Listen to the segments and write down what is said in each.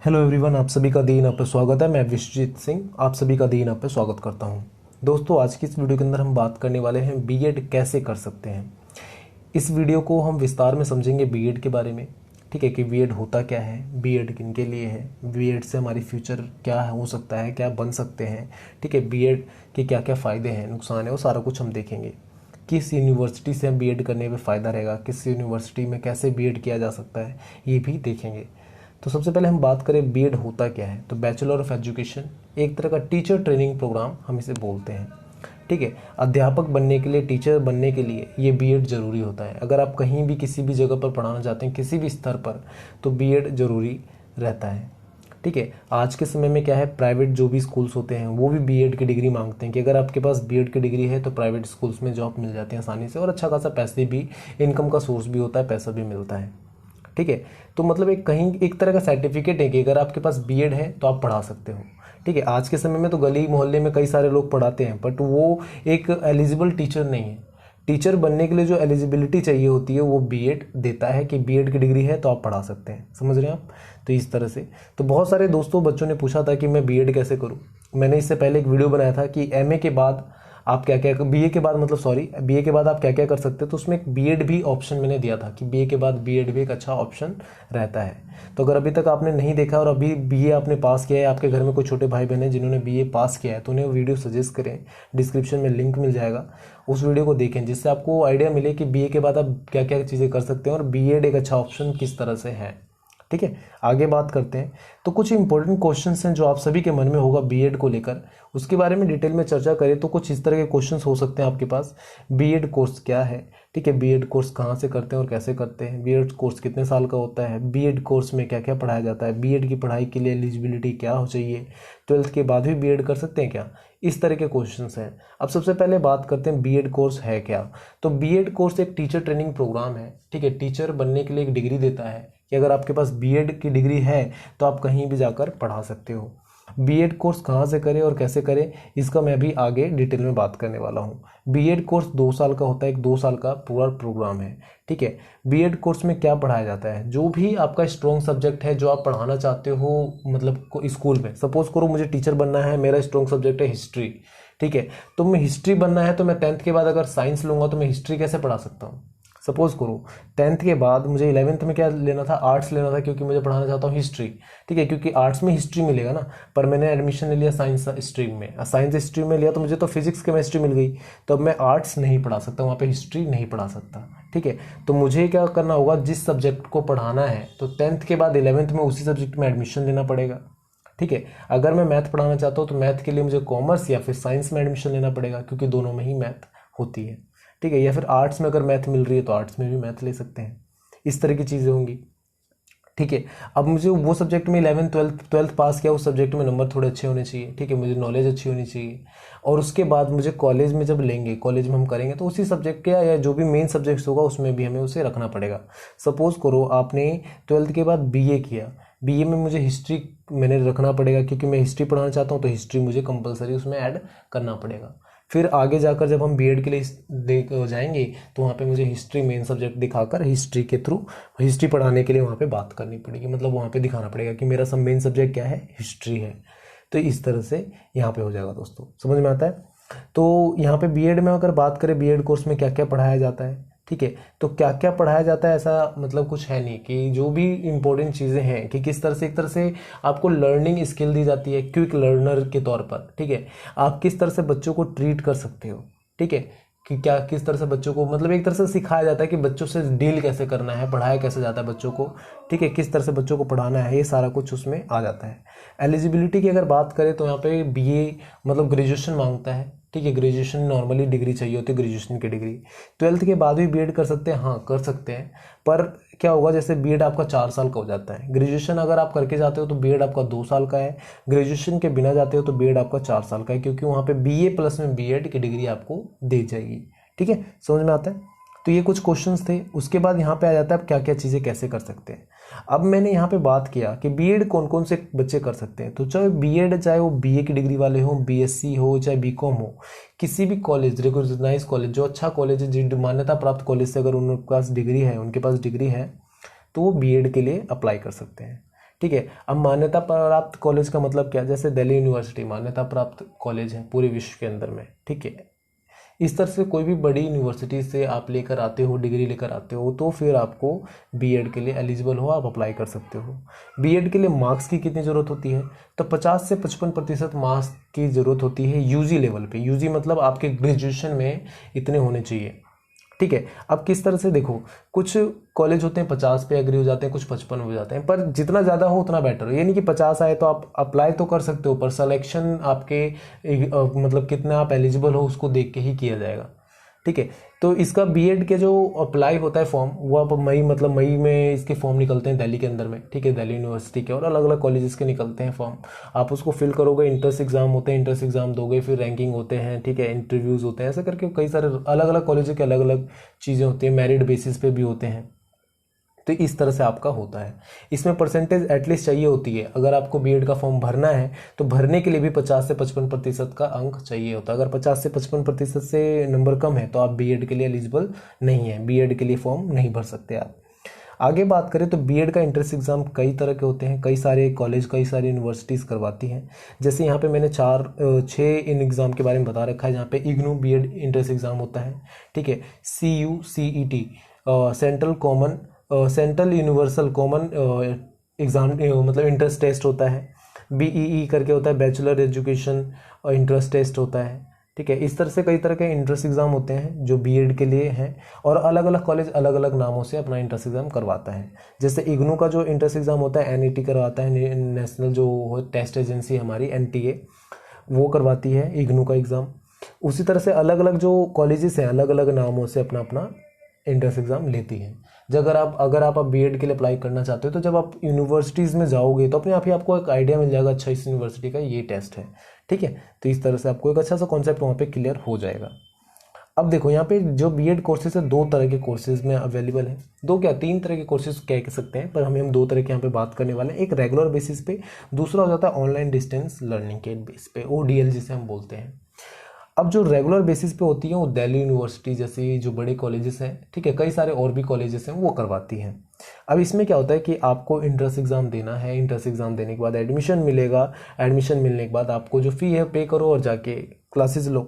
Hello everyone, आप सभी का दीन आप पे स्वागत है। मैं विश्वजीत सिंह आप सभी का दीन आप पे स्वागत करता हूं। दोस्तों, आज की इस वीडियो के अंदर हम बात करने वाले हैं बीएड कैसे कर सकते हैं। इस वीडियो को हम विस्तार में समझेंगे बीएड के बारे में। ठीक है कि बीएड होता क्या है, बीएड किनके लिए है, बीएड से हमारी फ्यूचर क्या हो सकता है, क्या बन सकते हैं। ठीक है, बीएड के क्या क्या फ़ायदे हैं, नुकसान है, वो सारा कुछ हम देखेंगे। किस यूनिवर्सिटी से हम बीएड करने में फ़ायदा रहेगा, किस यूनिवर्सिटी में कैसे बीएड किया जा सकता है, ये भी देखेंगे। तो सबसे पहले हम बात करें बीएड होता क्या है, तो बैचलर ऑफ एजुकेशन एक तरह का टीचर ट्रेनिंग प्रोग्राम हम इसे बोलते हैं। ठीक है, अध्यापक बनने के लिए, टीचर बनने के लिए ये बीएड ज़रूरी होता है। अगर आप कहीं भी किसी भी जगह पर पढ़ाना चाहते हैं, किसी भी स्तर पर, तो बीएड ज़रूरी रहता है। ठीक है, आज के समय में क्या है, प्राइवेट जो भी स्कूल्स होते हैं वो भी बीएड की डिग्री मांगते हैं कि अगर आपके पास बीएड की डिग्री है तो प्राइवेट स्कूल्स में जॉब मिल जाती है आसानी से, और अच्छा खासा पैसे भी, इनकम का सोर्स भी होता है, पैसा भी मिलता है। ठीक है, तो मतलब एक कहीं एक तरह का सर्टिफिकेट है कि अगर आपके पास बीएड है तो आप पढ़ा सकते हो। ठीक है, आज के समय में तो गली मोहल्ले में कई सारे लोग पढ़ाते हैं, बट वो एक एलिजिबल टीचर नहीं है। टीचर बनने के लिए जो एलिजिबिलिटी चाहिए होती है वो बीएड देता है कि बीएड की डिग्री है तो आप पढ़ा सकते हैं। समझ रहे हैं आप? तो इस तरह से तो बहुत सारे दोस्तों, बच्चों ने पूछा था कि मैं बीएड कैसे करूं। मैंने इससे पहले एक वीडियो बनाया था कि एमए के बाद आप क्या क्या, बीए के बाद मतलब सॉरी बीए के बाद आप क्या क्या कर सकते हैं, तो उसमें एक बीएड भी ऑप्शन मैंने दिया था कि बीए के बाद बीएड भी एक अच्छा ऑप्शन रहता है। तो अगर अभी तक आपने नहीं देखा और अभी बीए आपने पास किया है, आपके घर में कोई छोटे भाई बहन हैं जिन्होंने बीए पास किया है, तो उन्हें वीडियो सजेस्ट करें, डिस्क्रिप्शन में लिंक मिल जाएगा, उस वीडियो को देखें, जिससे आपको आइडिया मिले कि बीए के बाद आप क्या क्या चीज़ें कर सकते हैं और बीएड एक अच्छा ऑप्शन किस तरह से है। ठीक है, आगे बात करते हैं। तो कुछ इंपॉर्टेंट क्वेश्चंस हैं जो आप सभी के मन में होगा बीएड को लेकर, उसके बारे में डिटेल में चर्चा करें तो कुछ इस तरह के क्वेश्चंस हो सकते हैं आपके पास। बीएड कोर्स क्या है, ठीक है, बीएड कोर्स कहाँ से करते हैं और कैसे करते हैं, बीएड कोर्स कितने साल का होता है, बीएड कोर्स में क्या क्या पढ़ाया जाता है, बीएड की पढ़ाई के लिए एलिजिबिलिटी क्या हो चाहिए, 12th के बाद भी बीएड कर सकते हैं क्या, इस तरह के क्वेश्चंस हैं। अब सबसे पहले बात करते हैं बीएड कोर्स है क्या। तो बीएड कोर्स एक टीचर ट्रेनिंग प्रोग्राम है। ठीक है, टीचर बनने के लिए एक डिग्री देता है कि अगर आपके पास बीएड की डिग्री है तो आप कहीं भी जाकर पढ़ा सकते हो। बीएड कोर्स कहाँ से करें और कैसे करें, इसका मैं भी आगे डिटेल में बात करने वाला हूँ। बीएड कोर्स 2 साल का होता है, एक 2 साल का पूरा प्रोग्राम है। ठीक है, बीएड कोर्स में क्या पढ़ाया जाता है, जो भी आपका स्ट्रॉन्ग सब्जेक्ट है जो आप पढ़ाना चाहते हो, मतलब स्कूल में, सपोज करो मुझे टीचर बनना है, मेरा स्ट्रॉन्ग सब्जेक्ट है हिस्ट्री। ठीक है, तो मैं हिस्ट्री बनना है तो मैं 10th के बाद अगर साइंस लूंगा तो मैं हिस्ट्री कैसे पढ़ा सकता हूँ। सपोज करो 10th के बाद मुझे 11th में क्या लेना था, आर्ट्स लेना था, क्योंकि मुझे पढ़ाना चाहता हूँ हिस्ट्री। ठीक है, क्योंकि आर्ट्स में हिस्ट्री मिलेगा ना, पर मैंने एडमिशन ले लिया साइंस स्ट्रीम में, साइंस स्ट्रीम में लिया तो मुझे तो फिजिक्स केमिस्ट्री मिल गई, तो अब मैं आर्ट्स नहीं पढ़ा सकता, वहाँ पे हिस्ट्री नहीं पढ़ा सकता। ठीक है, तो मुझे क्या करना होगा, जिस सब्जेक्ट को पढ़ाना है तो 10th के बाद 11th में उसी सब्जेक्ट में एडमिशन लेना पड़ेगा। ठीक है, अगर मैं मैथ पढ़ाना चाहता हूँ तो मैथ के लिए मुझे कॉमर्स या फिर साइंस में एडमिशन लेना पड़ेगा, क्योंकि दोनों में ही मैथ होती है। ठीक है, या फिर आर्ट्स में अगर मैथ मिल रही है तो आर्ट्स में भी मैथ ले सकते हैं। इस तरह की चीज़ें होंगी। ठीक है, अब मुझे वो सब्जेक्ट में 11th 12th पास किया, उस सब्जेक्ट में नंबर थोड़े अच्छे होने चाहिए। ठीक है, मुझे नॉलेज अच्छी होनी चाहिए, और उसके बाद मुझे कॉलेज में जब लेंगे, कॉलेज में हम करेंगे तो उसी सब्जेक्ट के या जो भी मेन सब्जेक्ट्स होगा उसमें भी हमें उसे रखना पड़ेगा। सपोज करो आपने 12th के बाद बीए किया, बीए में मुझे हिस्ट्री मैंने रखना पड़ेगा, क्योंकि मैं हिस्ट्री पढ़ाना चाहता हूँ, तो हिस्ट्री मुझे कंपलसरी उसमें ऐड करना पड़ेगा। फिर आगे जाकर जब हम बीएड के लिए जाएंगे तो वहाँ पे मुझे हिस्ट्री मेन सब्जेक्ट दिखाकर हिस्ट्री के थ्रू हिस्ट्री पढ़ाने के लिए वहाँ पे बात करनी पड़ेगी, मतलब वहाँ पे दिखाना पड़ेगा कि मेरा सब मेन सब्जेक्ट क्या है, हिस्ट्री है। तो इस तरह से यहाँ पे हो जाएगा। दोस्तों, समझ में आता है? तो यहाँ पे बीएड में अगर बात करें, बीएड कोर्स में क्या क्या पढ़ाया जाता है। ठीक है, तो क्या क्या पढ़ाया जाता है ऐसा मतलब कुछ है नहीं, कि जो भी इंपॉर्टेंट चीज़ें हैं कि किस तरह से, एक तरह से आपको लर्निंग स्किल दी जाती है क्विक लर्नर के तौर पर। ठीक है, आप किस तरह से बच्चों को ट्रीट कर सकते हो। ठीक है, कि क्या किस तरह से बच्चों को, मतलब एक तरह से सिखाया जाता है कि बच्चों से डील कैसे करना है, पढ़ाया कैसे जाता है बच्चों को। ठीक है, किस तरह से बच्चों को पढ़ाना है, ये सारा कुछ उसमें आ जाता है। एलिजिबिलिटी की अगर बात करें तो यहाँ पे बीए मतलब ग्रेजुएशन मांगता है। ठीक है, ग्रेजुएशन नॉर्मली डिग्री चाहिए होती है, ग्रेजुएशन की डिग्री। 12th के बाद भी बीएड कर सकते हैं, हाँ कर सकते हैं, पर क्या होगा, जैसे बीएड आपका 4 साल का हो जाता है, ग्रेजुएशन अगर आप करके जाते हो तो बीएड आपका 2 साल का है, ग्रेजुएशन के बिना जाते हो तो बीएड आपका 4 साल का है, क्योंकि वहाँ पे बीए प्लस में बीएड की डिग्री आपको दी जाएगी। ठीक है, समझ में आता है? तो ये कुछ क्वेश्चंस थे। उसके बाद यहाँ पे आ जाता है अब क्या क्या चीज़ें कैसे कर सकते हैं। अब मैंने यहाँ पे बात किया कि बीएड कौन कौन से बच्चे कर सकते हैं, तो चाहे बीएड, चाहे वो बीए की डिग्री वाले हो, बीएससी हो, चाहे बीकॉम हो, किसी भी कॉलेज, रिकॉग्नाइज कॉलेज, जो अच्छा कॉलेज है, जो मान्यता प्राप्त कॉलेज से अगर उनके पास डिग्री है, तो वो बीएड के लिए अप्लाई कर सकते हैं। ठीक है। अब मान्यता प्राप्त कॉलेज का मतलब क्या है, जैसे दिल्ली यूनिवर्सिटी मान्यता प्राप्त कॉलेज है पूरे विश्व के अंदर में, ठीक है। इस तरह से कोई भी बड़ी यूनिवर्सिटी से आप लेकर आते हो, डिग्री लेकर आते हो, तो फिर आपको बीएड के लिए एलिजिबल हो, आप अप्लाई कर सकते हो। बीएड के लिए मार्क्स की कितनी ज़रूरत होती है, तो 50 से 55% मार्क्स की ज़रूरत होती है यूजी लेवल पे। यूजी मतलब आपके ग्रेजुएशन में इतने होने चाहिए, ठीक है। अब किस तरह से देखो, कुछ कॉलेज होते हैं 50 पे एग्री हो जाते हैं, कुछ 55 हो जाते हैं, पर जितना ज़्यादा हो उतना बेटर हो। ये नहीं कि 50 आए तो आप अप्लाई तो कर सकते हो, पर सिलेक्शन आपके मतलब कितना आप एलिजिबल हो उसको देख के ही किया जाएगा, ठीक है। तो इसका बीएड के जो अप्लाई होता है फॉर्म, वो आप मई में इसके फॉर्म निकलते हैं दिल्ली के अंदर में, ठीक है। दिल्ली यूनिवर्सिटी के और अलग अलग कॉलेजेस के निकलते हैं फॉर्म। आप उसको फिल करोगे, इंट्रेंस एग्जाम होते हैं, इंट्रेंस एग्जाम दोगे, फिर रैंकिंग होते हैं, ठीक है, इंटरव्यूज़ होते हैं, ऐसा करके कई सारे अलग अलग कॉलेज के अलग अलग चीज़ें होती हैं, मेरिट बेसिस पे भी होते हैं। तो इस तरह से आपका होता है। इसमें परसेंटेज एटलीस्ट चाहिए होती है। अगर आपको बीएड का फॉर्म भरना है तो भरने के लिए भी 50 से 55% का अंक चाहिए होता है। अगर 50 से 55% से नंबर कम है तो आप बीएड के लिए एलिजिबल नहीं है, बीएड के लिए फॉर्म नहीं भर सकते आप। आगे बात करें तो बीएड का एंट्रेंस एग्ज़ाम कई तरह के होते हैं, कई सारे कॉलेज, कई सारी यूनिवर्सिटीज़ करवाती हैं। जैसे यहाँ पे मैंने 6 इन एग्ज़ाम के बारे में बता रखा है, जहाँ पे इग्नू बीएड एंट्रेंस एग्ज़ाम होता है, ठीक है। CUCET central universal common exam मतलब इंट्रेंस टेस्ट होता है। BEE करके होता है, बैचलर एजुकेशन और इंट्रेंस टेस्ट होता है, ठीक है। इस तरह से कई तरह के इंट्रेंस एग्ज़ाम होते हैं जो बीएड के लिए हैं, और अलग अलग कॉलेज अलग अलग नामों से अपना इंट्रेंस एग्ज़ाम करवाता है। जैसे इग्नू का जो इंट्रेंस एग्ज़ाम होता है NET करवाता है, नेशनल जो टेस्ट एजेंसी हमारी NTA, वो करवाती है इग्नू का एग्ज़ाम। उसी तरह से अलग अलग जो कॉलेजेस हैं अलग अलग नामों से अपना अपना एंट्रेंस एग्ज़ाम लेती हैं। जब अगर आप बीएड के लिए अप्लाई करना चाहते हो तो जब आप यूनिवर्सिटीज़ में जाओगे तो अपने आप ही आपको एक आइडिया मिल जाएगा, अच्छा इस यूनिवर्सिटी का ये टेस्ट है, ठीक है। तो इस तरह से आपको एक अच्छा सा कॉन्सेप्ट वहाँ पे क्लियर हो जाएगा। अब देखो यहाँ पे जो बीएड कोर्सेज है 2 तरह के कोर्सेज में अवेलेबल है, 3 तरह के कोर्सेज कह सकते हैं, पर हम 2 तरह के यहाँ पे बात करने वाले हैं। एक रेगुलर बेसिस पे, दूसरा हो जाता है ऑनलाइन डिस्टेंस लर्निंग के बेस पे, ODL जिसे हम बोलते हैं। अब जो रेगुलर बेसिस पे होती है वो दिल्ली यूनिवर्सिटी जैसी जो बड़े कॉलेजेस हैं, ठीक है, कई सारे और भी कॉलेजेस हैं वो करवाती हैं। अब इसमें क्या होता है कि आपको इंट्रेंस एग्ज़ाम देना है, इंट्रेंस एग्ज़ाम देने के बाद एडमिशन मिलेगा, एडमिशन मिलने के बाद आपको जो फ़ी है पे करो और जाके क्लासेस लो।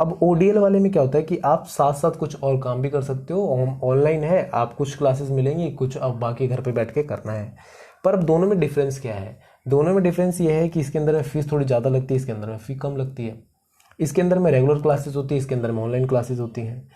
अब ODL वाले में क्या होता है कि आप साथ साथ कुछ और काम भी कर सकते हो। ऑनलाइन है, आप कुछ क्लासेस मिलेंगी, कुछ अब बाकी घर पे बैठ के करना है। पर अब दोनों में डिफरेंस क्या है? दोनों में डिफरेंस ये है कि इसके अंदर में फीस थोड़ी ज़्यादा लगती है, इसके अंदर में फ़ी कम लगती है। इसके अंदर में रेगुलर क्लासेस होती है, इसके अंदर में ऑनलाइन क्लासेस होती हैं।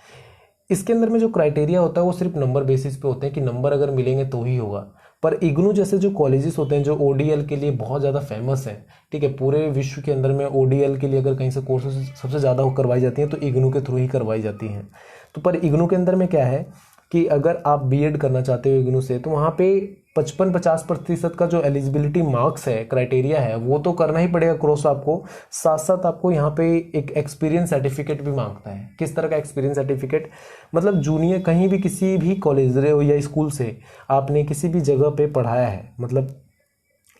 इसके अंदर में जो क्राइटेरिया होता है वो सिर्फ नंबर बेसिस पे होते हैं कि नंबर अगर मिलेंगे तो ही होगा। पर इग्नू जैसे जो कॉलेजेस होते हैं जो ODL के लिए बहुत ज़्यादा फेमस हैं, ठीक है, पूरे विश्व के अंदर में ODL के लिए अगर कहीं से कोर्सेज सबसे ज़्यादा करवाई जाती हैं तो इग्नू के थ्रू ही करवाई जाती हैं। तो पर इग्नू के अंदर में क्या है कि अगर आप बीएड करना चाहते हो इग्नू से तो वहाँ पे 55-50% का जो एलिजिबिलिटी मार्क्स है, क्राइटेरिया है, वो तो करना ही पड़ेगा क्रॉस आपको। साथ साथ आपको यहाँ पे एक एक्सपीरियंस सर्टिफिकेट भी मांगता है। किस तरह का एक्सपीरियंस सर्टिफिकेट? मतलब जूनियर कहीं भी किसी भी कॉलेज या स्कूल से आपने किसी भी जगह पे पढ़ाया है, मतलब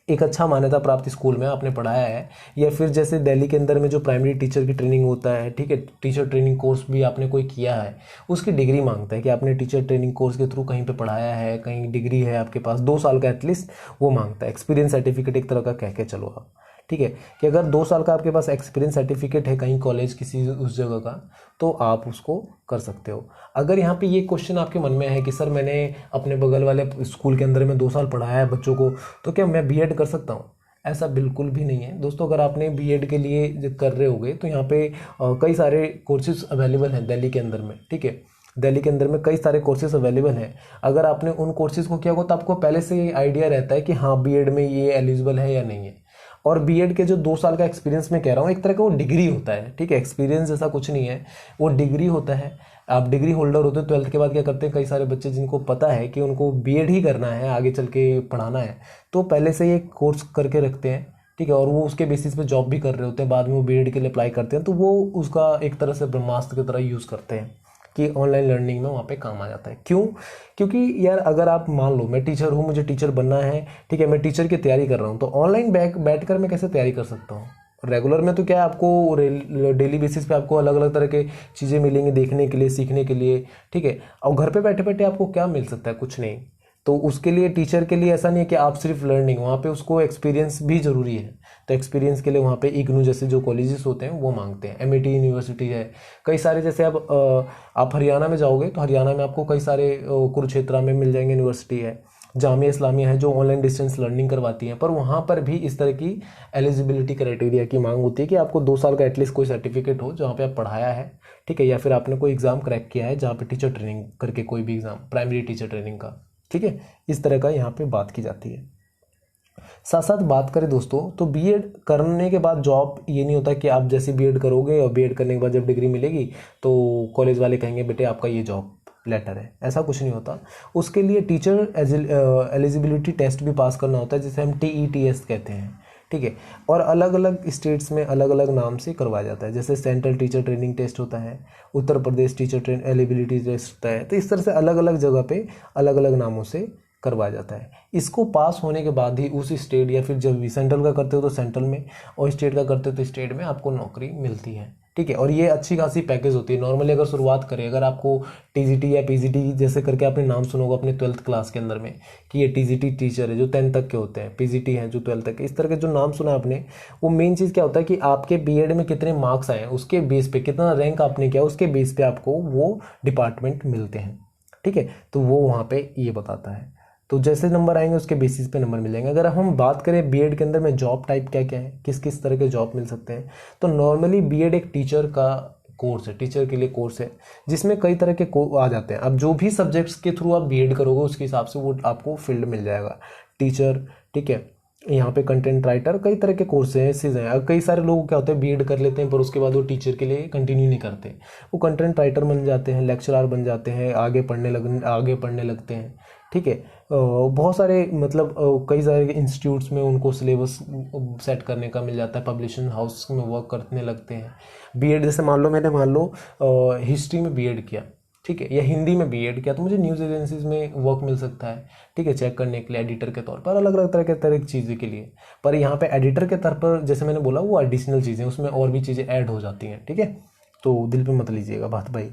एक अच्छा मान्यता प्राप्त स्कूल में आपने पढ़ाया है, या फिर जैसे दिल्ली के अंदर में जो प्राइमरी टीचर की ट्रेनिंग होता है, ठीक है, टीचर ट्रेनिंग कोर्स भी आपने कोई किया है, उसकी डिग्री मांगता है कि आपने टीचर ट्रेनिंग कोर्स के थ्रू कहीं पे पढ़ाया है, कहीं डिग्री है आपके पास 2 साल का एटलीस्ट, वो मांगता है। एक्सपीरियंस सर्टिफिकेट एक तरह का कह के चलो आप, ठीक है, कि अगर 2 साल का आपके पास एक्सपीरियंस सर्टिफिकेट है कहीं कॉलेज किसी उस जगह का, तो आप उसको कर सकते हो। अगर यहाँ पे ये क्वेश्चन आपके मन में है कि सर मैंने अपने बगल वाले स्कूल के अंदर में 2 साल पढ़ाया है बच्चों को, तो क्या मैं बीएड कर सकता हूँ? ऐसा बिल्कुल भी नहीं है दोस्तों। अगर आपने बीएड के लिए कर रहे होगे तो यहाँ पे कई सारे कोर्सेज अवेलेबल हैं दिल्ली के अंदर में, ठीक है, दिल्ली के अंदर में कई सारे कोर्सेज अवेलेबल हैं। अगर आपने उन कोर्सेज को किया हो तो आपको पहले से ही आइडिया रहता है कि हाँ बीएड में ये एलिजिबल है या नहीं है। और बीएड के जो 2 साल का एक्सपीरियंस मैं कह रहा हूँ, एक तरह का वो डिग्री होता है, ठीक है, एक्सपीरियंस जैसा कुछ नहीं है, वो डिग्री होता है। आप डिग्री होल्डर होते हो। 12th के बाद क्या करते हैं कई सारे बच्चे जिनको पता है कि उनको बीएड ही करना है, आगे चल के पढ़ाना है, तो पहले से ही एक कोर्स करके रखते हैं, ठीक है, और वो उसके बेसिस पे जॉब भी कर रहे होते हैं, बाद में वो बीएड के लिए अप्लाई करते हैं, तो वो उसका एक तरह से ब्रह्मास्त्र की तरह यूज़ करते हैं कि ऑनलाइन लर्निंग में वहाँ पे काम आ जाता है। क्यों? क्योंकि यार अगर आप मान लो मैं टीचर हूँ, मुझे टीचर बनना है, ठीक है, मैं टीचर की तैयारी कर रहा हूँ, तो ऑनलाइन बैठ कर मैं कैसे तैयारी कर सकता हूँ? रेगुलर में तो क्या है, आपको डेली बेसिस पे आपको अलग अलग तरह के चीज़ें मिलेंगी देखने के लिए, सीखने के लिए, ठीक है, और घर पे बैठे बैठे आपको क्या मिल सकता है? कुछ नहीं। तो उसके लिए टीचर के लिए ऐसा नहीं है कि आप सिर्फ लर्निंग, वहाँ पे उसको एक्सपीरियंस भी ज़रूरी है। तो एक्सपीरियंस के लिए वहाँ पे इग्नू जैसे जो कॉलेजेस होते हैं वो मांगते हैं, एमआईटी यूनिवर्सिटी है, कई सारे। जैसे अब आप हरियाणा में जाओगे तो हरियाणा में आपको कई सारे कुरुक्षेत्रा में मिल जाएंगे यूनिवर्सिटी है, जामिया इस्लामिया है जो ऑनलाइन डिस्टेंस लर्निंग करवाती है। पर वहाँ पर भी इस तरह की एलिजिबिलिटी क्राइटेरिया की मांग होती है कि आपको 2 साल का एटलीस्ट कोई सर्टिफिकेट हो जहाँ पे आप पढ़ाया है, ठीक है, या फिर आपने कोई एग्ज़ाम क्रैक किया है जहाँ पे टीचर ट्रेनिंग करके, कोई भी एग्ज़ाम प्राइमरी टीचर ट्रेनिंग का, ठीक है। इस तरह का यहाँ पे बात की जाती है। साथ साथ बात करें दोस्तों तो बीएड करने के बाद जॉब ये नहीं होता कि आप जैसे बीएड करोगे और बीएड करने के बाद जब डिग्री मिलेगी तो कॉलेज वाले कहेंगे बेटे आपका ये जॉब लेटर है, ऐसा कुछ नहीं होता। उसके लिए टीचर एलिजिबिलिटी टेस्ट भी पास करना होता है, जिसे हम TETS कहते हैं, ठीक है। और अलग अलग स्टेट्स में अलग अलग नाम से करवाया जाता है। जैसे सेंट्रल टीचर ट्रेनिंग टेस्ट होता है, Uttar Pradesh teacher eligibility test होता है। तो इस तरह से अलग अलग जगह पे अलग अलग नामों से करवाया जाता है। इसको पास होने के बाद ही उस स्टेट, या फिर जब भी सेंट्रल का करते हो तो सेंट्रल में, और स्टेट का करते हो तो स्टेट में आपको नौकरी मिलती है, ठीक है। और ये अच्छी खासी पैकेज होती है। नॉर्मली अगर शुरुआत करें, अगर आपको TGT या PGT जैसे करके आपने नाम सुना होगा अपने 12th क्लास के अंदर में कि ये TGT टीचर है जो 10 तक के होते हैं, PGT है जो 12 तक के, इस तरह के जो नाम सुना आपने, वो मेन चीज़ क्या होता है कि आपके बीएड में कितने मार्क्स आए हैं उसके बेस पे, कितना रैंक आपने किया उसके बेस पे आपको वो डिपार्टमेंट मिलते हैं, ठीक है। तो वो वहाँ पे ये बताता है। तो जैसे नंबर आएंगे उसके बेसिस पे नंबर मिलेंगे। अगर हम बात करें बीएड के अंदर में जॉब टाइप क्या क्या है, किस किस तरह के जॉब मिल सकते हैं, तो नॉर्मली बीएड एक टीचर का कोर्स है, टीचर के लिए कोर्स है, जिसमें कई तरह के आ जाते हैं। अब जो भी सब्जेक्ट्स के थ्रू आप बीएड करोगे उसके हिसाब से वो आपको फील्ड मिल जाएगा, टीचर, ठीक है। यहाँ पे कंटेंट राइटर, कई तरह के कोर्सेज हैं। अब कई सारे लोग क्या होते हैं बीएड कर लेते हैं पर उसके बाद वो टीचर के लिए कंटिन्यू नहीं करते, वो कंटेंट राइटर बन जाते हैं, लेक्चरर बन जाते हैं, आगे पढ़ने लगते हैं, ठीक है। बहुत सारे मतलब कई सारे इंस्टीट्यूट्स में उनको सिलेबस सेट करने का मिल जाता है, पब्लिशिंग हाउस में वर्क करने लगते हैं। बीएड जैसे मान लो हिस्ट्री में बीएड किया, ठीक है, या हिंदी में बीएड किया, तो मुझे न्यूज़ एजेंसीज में वर्क मिल सकता है, ठीक है, चेक करने के लिए एडिटर के तौर पर, अलग अलग तरह की चीज़ें के लिए। पर यहाँ पे एडिटर के तौर पर जैसे मैंने बोला वो एडिशनल चीज़ें, उसमें और भी चीज़ें ऐड हो जाती हैं, ठीक है। तो दिल पे मत लीजिएगा बात भाई,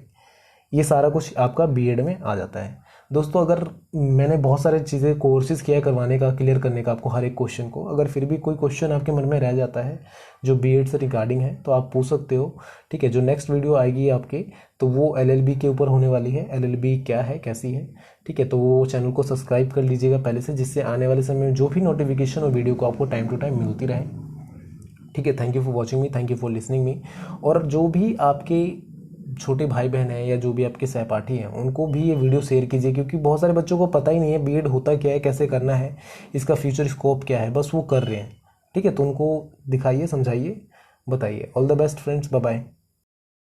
ये सारा कुछ आपका बीएड में आ जाता है। दोस्तों अगर मैंने बहुत सारे चीज़ें कोर्सेज किया करवाने का, क्लियर करने का आपको हर एक क्वेश्चन को, अगर फिर भी कोई क्वेश्चन आपके मन में रह जाता है जो बीएड से रिगार्डिंग है तो आप पूछ सकते हो, ठीक है। जो नेक्स्ट वीडियो आएगी आपके तो वो LLB के ऊपर होने वाली है, LLB क्या है कैसी है, ठीक है। तो वो चैनल को सब्सक्राइब कर लीजिएगा पहले से, जिससे आने वाले समय में जो भी नोटिफिकेशन और वीडियो को आपको टाइम टू टाइम मिलती रहे, ठीक है। Thank you for watching me, thank you for listening me. और जो भी आपके छोटे भाई बहन हैं या जो भी आपके सहपाठी हैं उनको भी ये वीडियो शेयर कीजिए, क्योंकि बहुत सारे बच्चों को पता ही नहीं है बीएड होता क्या है, कैसे करना है, इसका फ्यूचर स्कोप क्या है, बस वो कर रहे हैं, ठीक है। तो उनको दिखाइए, समझाइए, बताइए। All the best friends, bye bye.